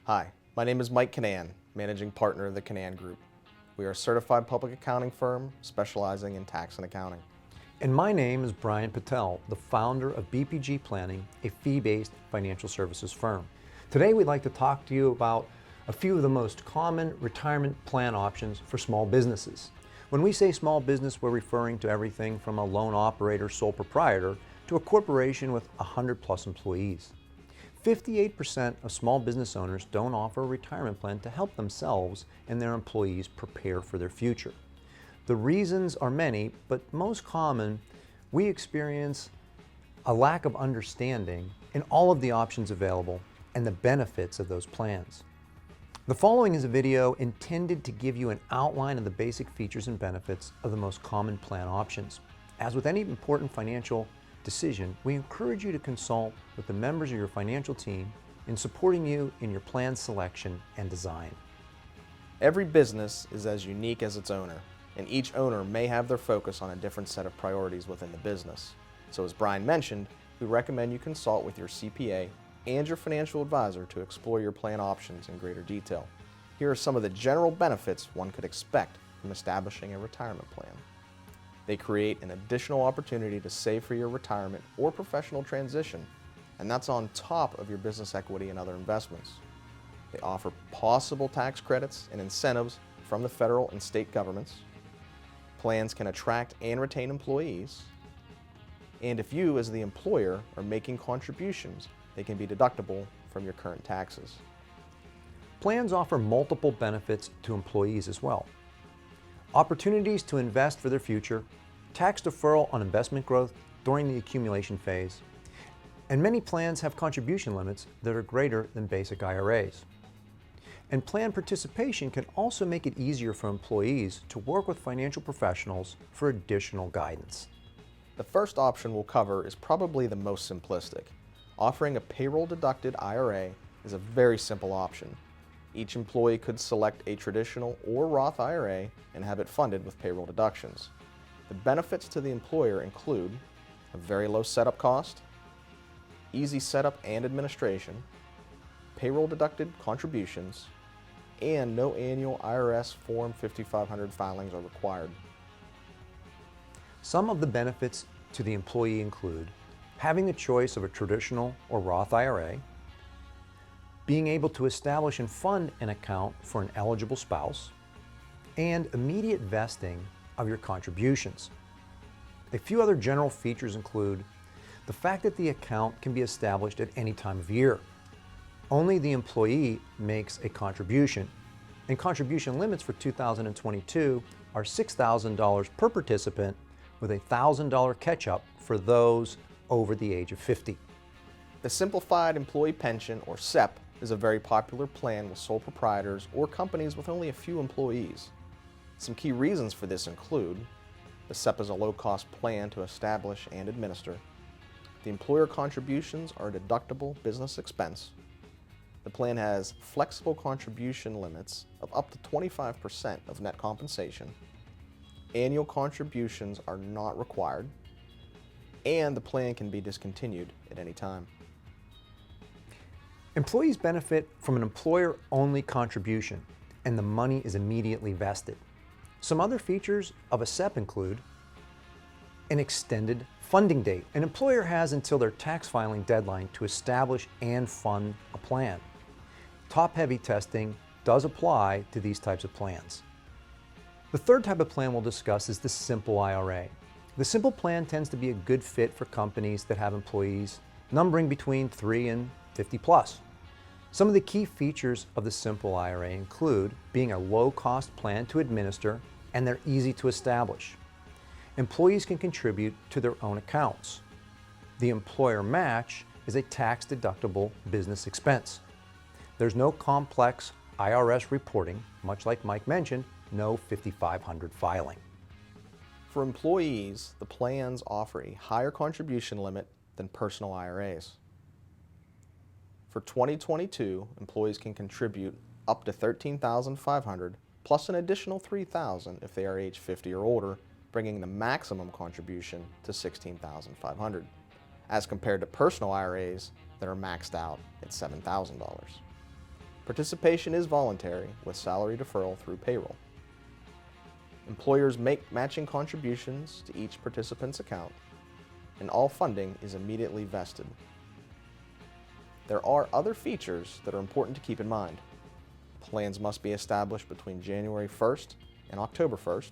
Hi, my name is Mike Canan, Managing Partner of the Canan Group. We are a certified public accounting firm specializing in tax and accounting. And my name is Brian Patel, the founder of BPG Planning, a fee-based financial services firm. Today we'd like to talk to you about a few of the most common retirement plan options for small businesses. When we say small business, we're referring to everything from a lone operator, sole proprietor, to a corporation with 100+ employees. 58% of small business owners don't offer a retirement plan to help themselves and their employees prepare for their future. The reasons are many, but most common, we experience a lack of understanding in all of the options available and the benefits of those plans. The following is a video intended to give you an outline of the basic features and benefits of the most common plan options. As with any important financial decision, we encourage you to consult with the members of your financial team in supporting you in your plan selection and design. Every business is as unique as its owner, and each owner may have their focus on a different set of priorities within the business. So as Brian mentioned, we recommend you consult with your CPA and your financial advisor to explore your plan options in greater detail. Here are some of the general benefits one could expect from establishing a retirement plan. They create an additional opportunity to save for your retirement or professional transition, and that's on top of your business equity and other investments. They offer possible tax credits and incentives from the federal and state governments. Plans can attract and retain employees. And if you, as the employer, are making contributions, they can be deductible from your current taxes. Plans offer multiple benefits to employees as well. Opportunities to invest for their future, tax deferral on investment growth during the accumulation phase, and many plans have contribution limits that are greater than basic IRAs. And plan participation can also make it easier for employees to work with financial professionals for additional guidance. The first option we'll cover is probably the most simplistic. Offering a payroll-deducted IRA is a very simple option. Each employee could select a traditional or Roth IRA and have it funded with payroll deductions. The benefits to the employer include a very low setup cost, easy setup and administration, payroll-deducted contributions, and no annual IRS Form 5500 filings are required. Some of the benefits to the employee include having the choice of a traditional or Roth IRA, being able to establish and fund an account for an eligible spouse, and immediate vesting of your contributions. A few other general features include the fact that the account can be established at any time of year. Only the employee makes a contribution, and contribution limits for 2022 are $6,000 per participant with a $1,000 catch-up for those over the age of 50. The Simplified Employee Pension, or SEP, is a very popular plan with sole proprietors or companies with only a few employees. Some key reasons for this include the SEP is a low-cost plan to establish and administer. The employer contributions are a deductible business expense. The plan has flexible contribution limits of up to 25% of net compensation. Annual contributions are not required, and the plan can be discontinued at any time. Employees benefit from an employer-only contribution, and the money is immediately vested. Some other features of a SEP include an extended funding date. An employer has until their tax filing deadline to establish and fund a plan. Top-heavy testing does apply to these types of plans. The third type of plan we'll discuss is the Simple IRA. The Simple plan tends to be a good fit for companies that have employees numbering between 3 and 50+. Some of the key features of the Simple IRA include being a low-cost plan to administer, and they're easy to establish. Employees can contribute to their own accounts. The employer match is a tax-deductible business expense. There's no complex IRS reporting, much like Mike mentioned, no 5500 filing. For employees, the plans offer a higher contribution limit than personal IRAs. For 2022, employees can contribute up to $13,500 plus an additional $3,000 if they are age 50 or older, bringing the maximum contribution to $16,500, as compared to personal IRAs that are maxed out at $7,000. Participation is voluntary with salary deferral through payroll. Employers make matching contributions to each participant's account, and all funding is immediately vested. There are other features that are important to keep in mind. Plans must be established between January 1st and October 1st.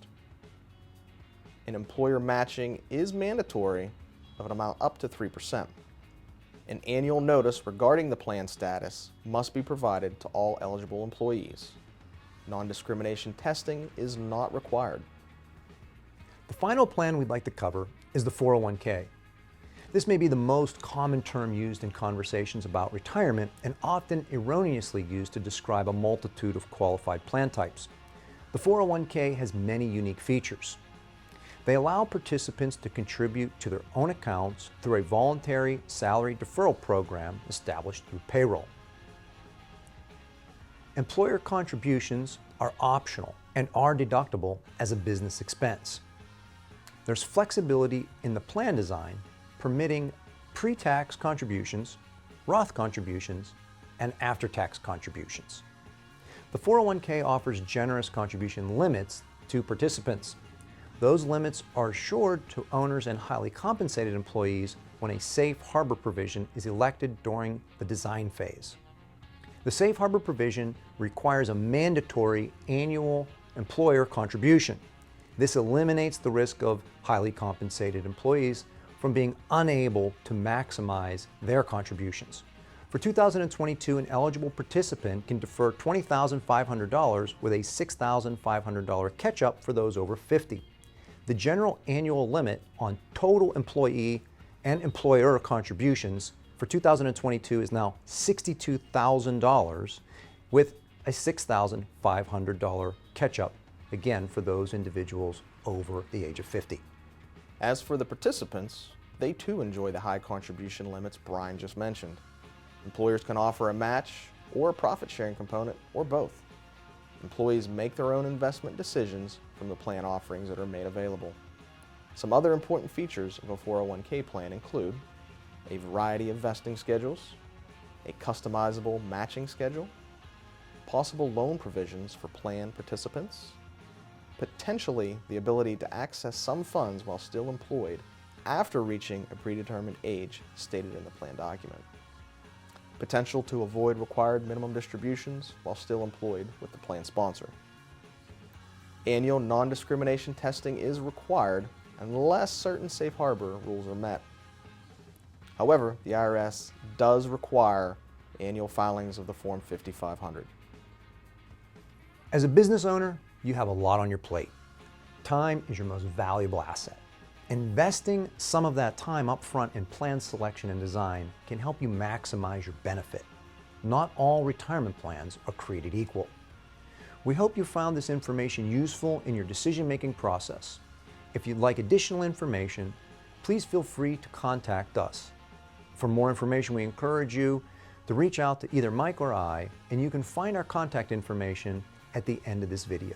And employer matching is mandatory of an amount up to 3%. An annual notice regarding the plan status must be provided to all eligible employees. Non-discrimination testing is not required. The final plan we'd like to cover is the 401k. This may be the most common term used in conversations about retirement and often erroneously used to describe a multitude of qualified plan types. The 401k has many unique features. They allow participants to contribute to their own accounts through a voluntary salary deferral program established through payroll. Employer contributions are optional and are deductible as a business expense. There's flexibility in the plan design, permitting pre-tax contributions, Roth contributions, and after-tax contributions. The 401k offers generous contribution limits to participants. Those limits are assured to owners and highly compensated employees when a safe harbor provision is elected during the design phase. The safe harbor provision requires a mandatory annual employer contribution. This eliminates the risk of highly compensated employees from being unable to maximize their contributions. For 2022, an eligible participant can defer $20,500 with a $6,500 catch-up for those over 50. The general annual limit on total employee and employer contributions for 2022 is now $62,000 with a $6,500 catch-up, again for those individuals over the age of 50. As for the participants, they too enjoy the high contribution limits Brian just mentioned. Employers can offer a match or a profit sharing component or both. Employees make their own investment decisions from the plan offerings that are made available. Some other important features of a 401k plan include a variety of vesting schedules, a customizable matching schedule, possible loan provisions for plan participants, potentially the ability to access some funds while still employed after reaching a predetermined age stated in the plan document, potential to avoid required minimum distributions while still employed with the plan sponsor. Annual non-discrimination testing is required unless certain safe harbor rules are met. However, the IRS does require annual filings of the Form 5500. As a business owner, you have a lot on your plate. Time is your most valuable asset. Investing some of that time up front in plan selection and design can help you maximize your benefit. Not all retirement plans are created equal. We hope you found this information useful in your decision-making process. If you'd like additional information, please feel free to contact us. For more information, we encourage you to reach out to either Mike or I, and you can find our contact information at the end of this video.